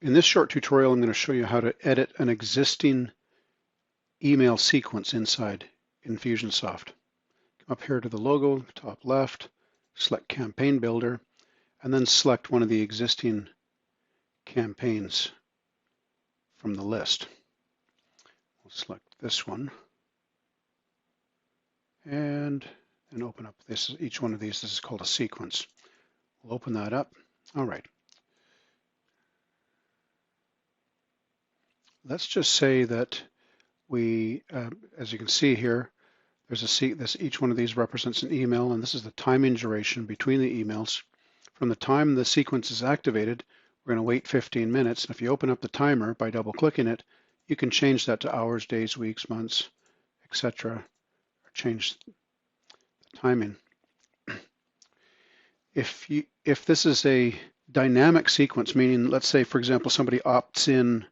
In this short tutorial, I'm going to show you how to edit an existing email sequence inside Infusionsoft. Come up here to the logo, top left, select Campaign Builder, and then select one of the existing campaigns from the list. We'll select this one and open up each one of these. This is called a sequence. We'll open that up. All right. Let's just say that we, as you can see here, there's each one of these represents an email, and this is the timing duration between the emails. From the time the sequence is activated, we're going to wait 15 minutes. And if you open up the timer by double-clicking it, you can change that to hours, days, weeks, months, etc., or change the timing. If this is a dynamic sequence, meaning, let's say, for example, somebody opts in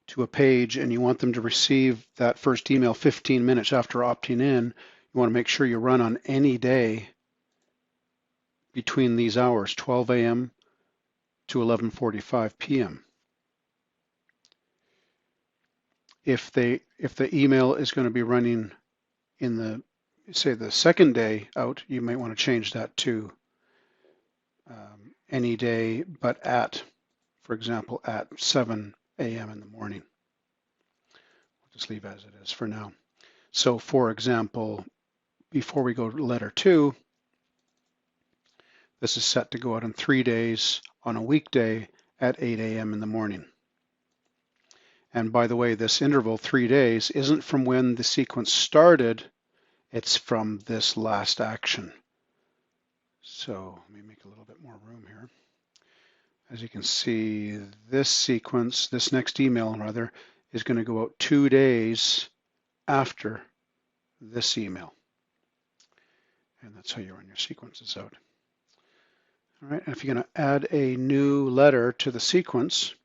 to a page and you want them to receive that first email 15 minutes after opting in, you want to make sure you run on any day between these hours, 12 a.m. to 11:45 p.m. If the email is going to be running in the, say, the second day out, you might want to change that to any day, but at, for example, at 7 a.m. in the morning. We'll just leave as it is for now. So, for example, before we go to letter 2, this is set to go out in 3 days on a weekday at 8 a.m. in the morning. And by the way, this interval, 3 days, isn't from when the sequence started, it's from this last action. So let me make a little bit more room here. As you can see, this sequence, this next email rather, is going to go out 2 days after this email. And that's how you run your sequences out. All right, and if you're going to add a new letter to the sequence,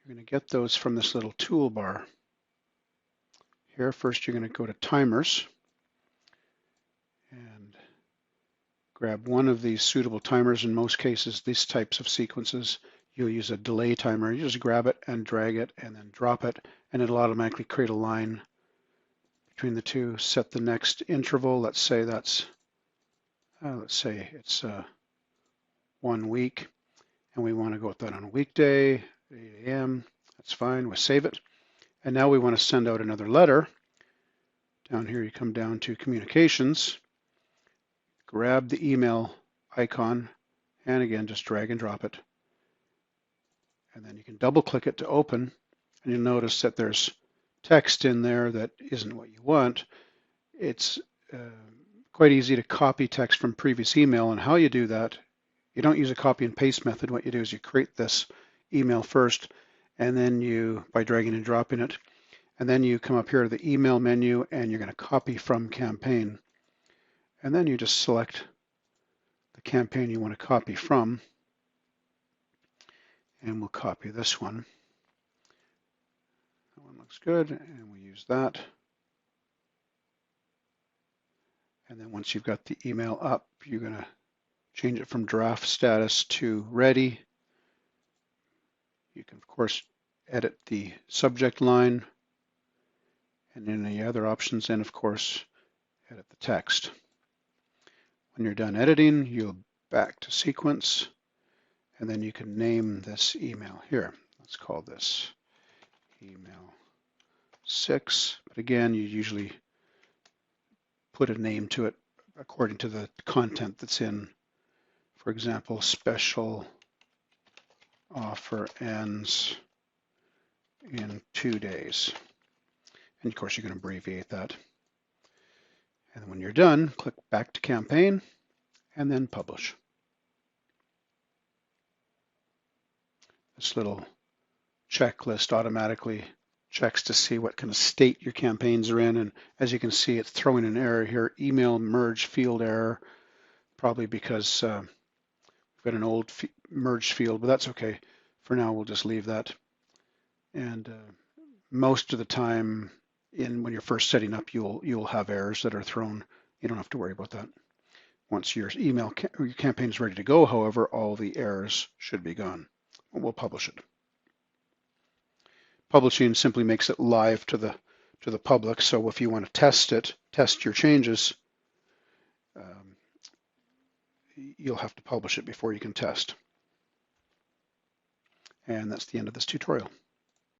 you're going to get those from this little toolbar. Here, first you're going to go to Timers and grab one of these suitable timers. In most cases, these types of sequences, you'll use a delay timer. You just grab it and drag it and then drop it, and it'll automatically create a line between the two. Set the next interval. Let's say it's 1 week, and we want to go with that on a weekday, 8 a.m. That's fine. We'll save it. And now we want to send out another letter. Down here, you come down to Communications, grab the email icon, and again, just drag and drop it. And then you can double-click it to open, and you'll notice that there's text in there that isn't what you want. It's quite easy to copy text from previous email, and how you do that, you don't use a copy and paste method. What you do is you create this email first, and then you, by dragging and dropping it, and then you come up here to the email menu, and you're going to copy from campaign. And then you just select the campaign you want to copy from, and we'll copy this one. That one looks good, and we'll use that. And then once you've got the email up, you're going to change it from draft status to ready. You can, of course, edit the subject line and any other options, and of course, edit the text. When you're done editing, you'll back to sequence, and then you can name this email here. Let's call this email 6. But again, you usually put a name to it according to the content that's in. For example, special offer ends in 2 days. And of course, you can abbreviate that. And when you're done, click back to campaign and then publish. This little checklist automatically checks to see what kind of state your campaigns are in. And as you can see, it's throwing an error here, email merge field error, probably because we've got an old merged field, but that's okay. For now, we'll just leave that. And most of the time, when you're first setting up, you'll have errors that are thrown. You don't have to worry about that. Once your campaign is ready to go, however, all the errors should be gone. we'll publish it. Publishing simply makes it live to the public. So if you want to test your changes, you'll have to publish it before you can test. And that's the end of this tutorial.